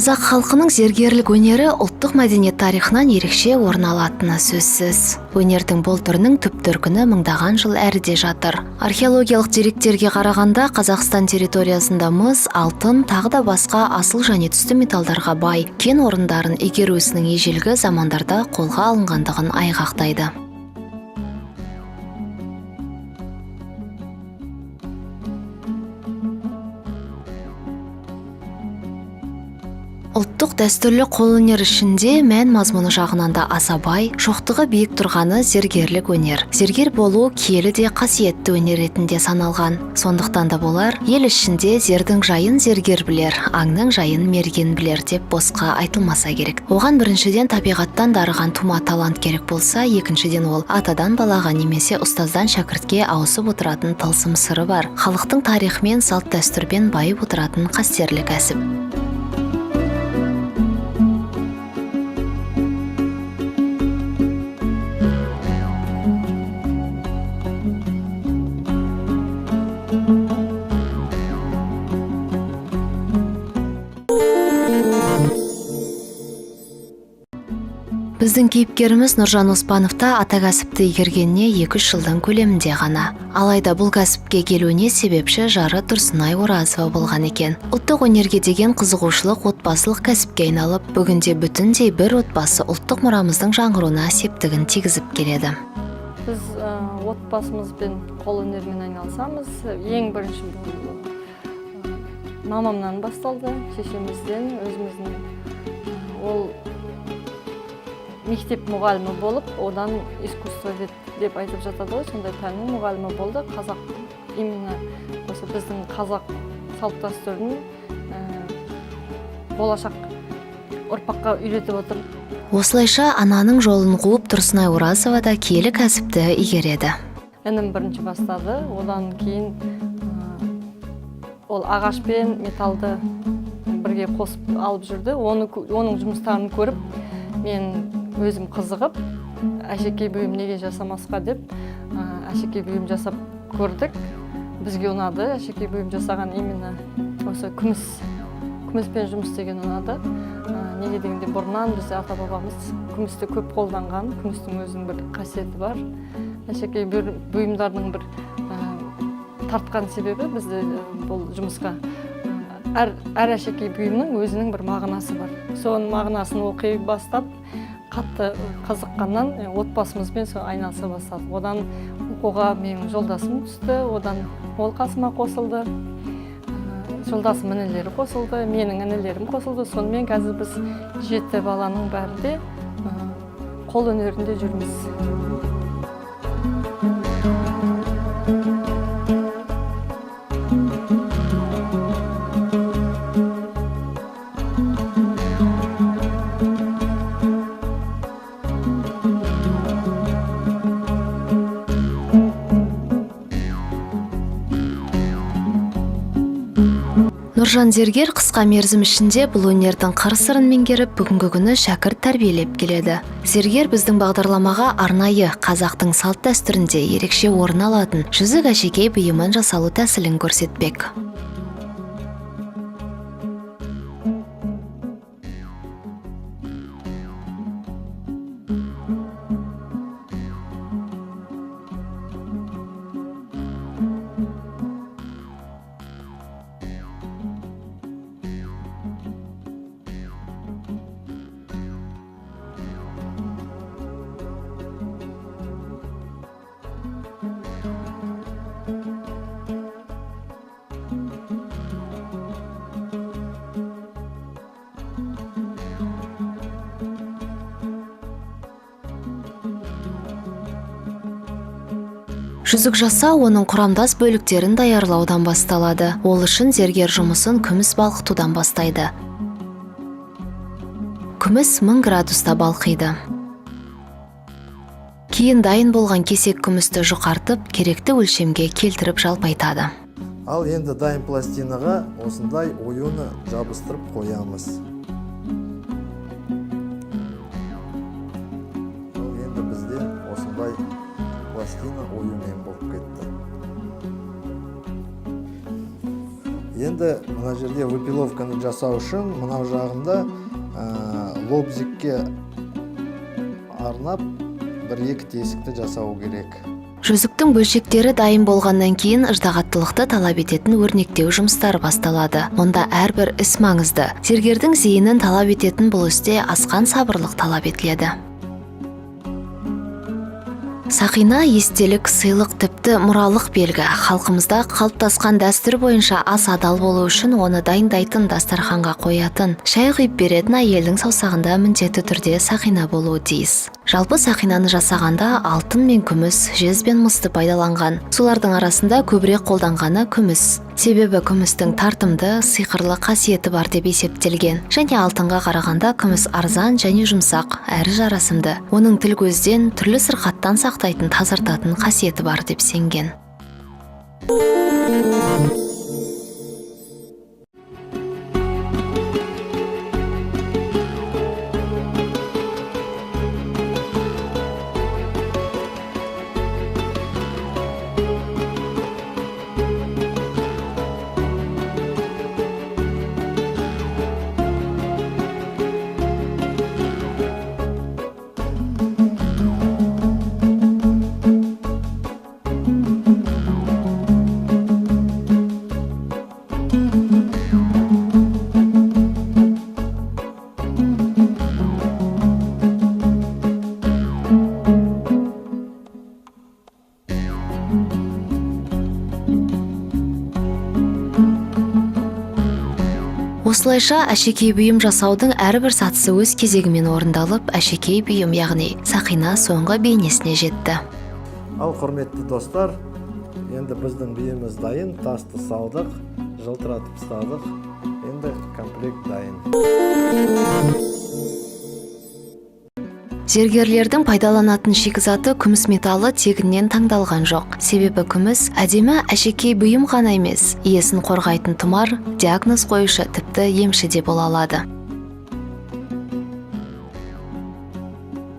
Қазақ халқының зергерлік өнері ұлттық мәдениет тарихынан ерекше орын алатыны сөзсіз. Өнердің бұл түрінің түп төркіні мыңдаған жыл әріде жатыр. Археологиялық деректерге қарағанда Қазақстан территориясында мыс, алтын, тағы да басқа асыл және түсті металдарға бай кен орындарын игеру ісінің ежелгі замандарда қолға алынғандығын айғақтайды. Ұлттық дәстүрлі қолөнер ішінде мән мазмұны жағынан да аса бай, шоқтығы биік тұрғаны зергерлік өнер. Зергер болу киелі де қасиетті өнер ретінде саналған. Сондықтан да болар, ел ішінде зердің жайын зергер білер, аңның жайын мерген білер деп босқа айтылмаса керек. Оған біріншіден табиғаттан дарыған тума талант керек болса, екіншіден ол атадан балаға немесе ұстаздан шәкіртке ауысып отыратын тылсым сыры бар. Халықтың тарихымен, салт дәстүрбен байып отыратын қастерлі кәсіп. Біздің кейіпкеріміз Нұржан Оспанов та ата кәсіпті игергеніне 2 жылдың көлемінде ғана. Алайда бұл кәсіпке келуіне себепші жары Тұрсынай Оразова болған екен. Ұлттық өнерге деген қызығушылық отбасылық кәсіпке айналып, бүгінде бүтіндей бір отбасы ұлттық мұрамыздың жаңғыруына септігін тигізіп келеді. Біз отбасымызбен қолөнермен айналысамыз. Ең бірінші мамамнан басталды, шешемізден, өзіміздің. Ол мектеп мұғалімі болып, одан искусствовед деп айтып жатады ғой, сондай пәннің мұғалімі болды. Қазақ, именно осы біздің қазақ салт дәстүрін болашақ ұрпаққа үйретіп отыр. Осылайша ананың жолын қуып Тұрсынай Оразова да киелі кәсіпті игереді. Інім бірінші бастады, одан кейін ол ағаш пен металды бірге қосып алып жүрді. Оның жұмыстарын көріп, мен өзім қызығып, әшекей бұйым неге жасамасқа деп, әшекей бұйым жасап көрдік. Бізге ұнады, әшекей бұйым жасаған именно осы күміспен жұмыс істеген ұнады. Неге дегенде бұрыннан бізде ата-бабамыз күмісті көп қолданған, күмістің өзінің бір қасиеті бар. Әшекей бұйымдардың бір тартқан себебі бізде бұл жұмысқа әр әшекей бұйымның өзінің бір мағынасы бар. Соның мағынасын оқи бастап, қатты қызыққаннан отбасымызбен айналыса бастадық. Одан оқуға менің жолдасым түсті, одан ол қасыма қосылды. Жолдасым інілері қосылды, менің інілерім қосылды. Сонымен қазір біз 7 баланың бәрі де қол өнерінде жүрміз. Нұржан зергер қысқа мерзім ішінде бұл өнердің қыр-сырын меңгеріп, бүгінгі күні шәкірт тәрбиелеп келеді. Зергер біздің бағдарламаға арнайы қазақтың салт дәстүрінде ерекше орын алатын жүзік әшекей бұйымын жасалу тәсілін көрсетпек. Жүзік жасау оның құрамдас бөліктерін даярлаудан басталады. Ол үшін зергер жұмысын күміс балқытудан бастайды. Күміс 1000 градуста балқиды. Кейін дайын болған кесек күмісті жұқартып, керекті өлшемге келтіріп жалпайтады. Ал енді дайын пластинаға осындай оюны жабыстырып қоямыз. Енді бізде осындай пластина оюмен болып кетті. Енді мына жерде выпиловканы жасау үшін мынау жағында лобзикке арнап бір-екі тесікті жасау керек. Жүзіктің бөлшектері дайын болғаннан кейін ыждағаттылықты талап ететін өрнектеу жұмыстары басталады. Онда әрбір іс маңызды. Зергердің зейінін талап ететін бұл істе асқан сабырлық талап етіледі. Сақина естелік, сыйлық, тіпті мұралық белгі. Халқымызда қалыптасқан дәстүр бойынша ас адал болу үшін оны дайындайтын, дастарханға қоятын, шай құйып беретін әйелдің саусағында міндетті түрде сақина болуы тиіс. Жалпы сақинаны жасағанда алтын мен күміс, жез бен мысты пайдаланған. Солардың арасында көбірек қолданғаны күміс. Себебі күмістің тартымды, сиқырлы қасиеті бар деп есептелген. Және алтынға қарағанда күміс арзан және жұмсақ, әрі жарасымды. Оның тіл көзден, түрлі сырқаттан сақтайтын, тазартатын қасиеті бар деп сенген. Осылайша әшекей бұйым жасаудың әрбір сатысы өз кезегімен орындалып, әшекей бұйым, яғни сақина соңғы бейнесіне жетті. Ал құрметті достар, енді біздің биіміз дайын, тасты салдық, жылтыратып ұстадық, енді комплект дайын. Зергерлердің пайдаланатын шикізаты күміс металы тегіннен таңдалған жоқ. Себебі күміс әдемі әшекей бұйым ғана емес, иесін қорғайтын тұмар, диагноз қойушы, тіпті емші де бола алады.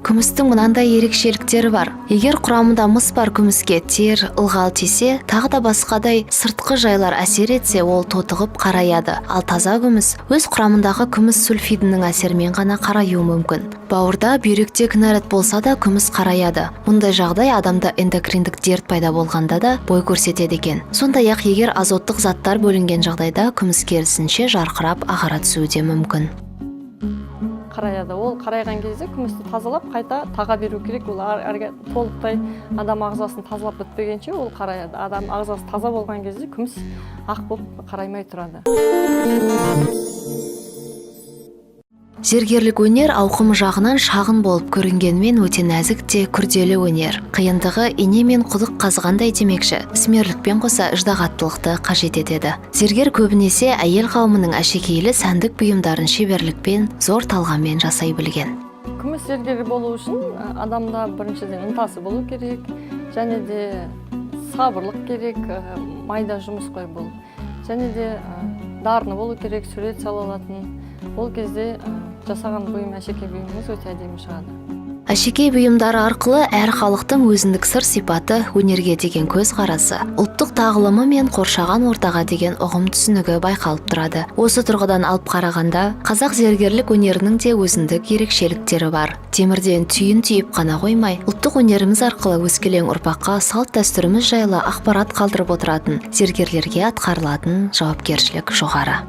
Күмістің мынандай ерекшеліктері бар. Егер құрамында мыс бар күміске тер, ылғал тисе, тағы да басқадай сыртқы жайлар әсер етсе, ол тотығып қараяды. Ал таза күміс өз құрамындағы күміс сульфидінің әсерімен ғана қараюы мүмкін. Бауырда, бүйректе кінәрат болса да күміс қараяды. Мұндай жағдай адамда эндокриндік дерт пайда болғанда да бой көрсетеді екен. Сондай-ақ егер азоттық заттар бөлінген жағдайда күміс керісінше жарқырап ағара түсуі де мүмкін. Қараяды. Ол қарайған кезде күмісті тазалап, қайта таға беру керек. Ол толықтай адам ағзасын тазалап бітпегенше ол қараяды. Адам ағзасы таза болған кезде күміс ақ болып қараймай тұрады. Зергерлік өнер ауқымы жағынан шағын болып көрінгенмен өте нәзік те күрделі өнер. Қиындығы ине мен құдық қазғандай демекші, ісмерлікпен қоса ыждағаттылықты қажет етеді. Зергер көбінесе әйел қауымының әшекейлі сәндік бұйымдарын шеберлікпен, зор талғаммен жасай білген. Күміс зергері болу үшін адамда біріншіден ынтасы болу керек, және де сабырлық керек, майда жұмыс қой бұл. Және де дарыны болу керек, сурет сала алатын. Ол кезде жасаған бұйым, әшекей бұйымымыз өте әдемі шығады. Әшекей бұйымдары арқылы әр халықтың өзіндік сыр сипаты, өнерге деген көзқарасы, ұлттық тағылымы мен қоршаған ортаға деген ұғым түсінігі байқалып тұрады. Осы тұрғыдан алып қарағанда, қазақ зергерлік өнерінің де өзіндік ерекшеліктері бар. Темірден түйін түйіп қана қоймай, ұлттық өнеріміз арқылы өскелең ұрпаққа салт дәстүріміз жайлы ақпарат қалдырып отыратын зергерлерге атқарылатын жауапкершілік жоғары.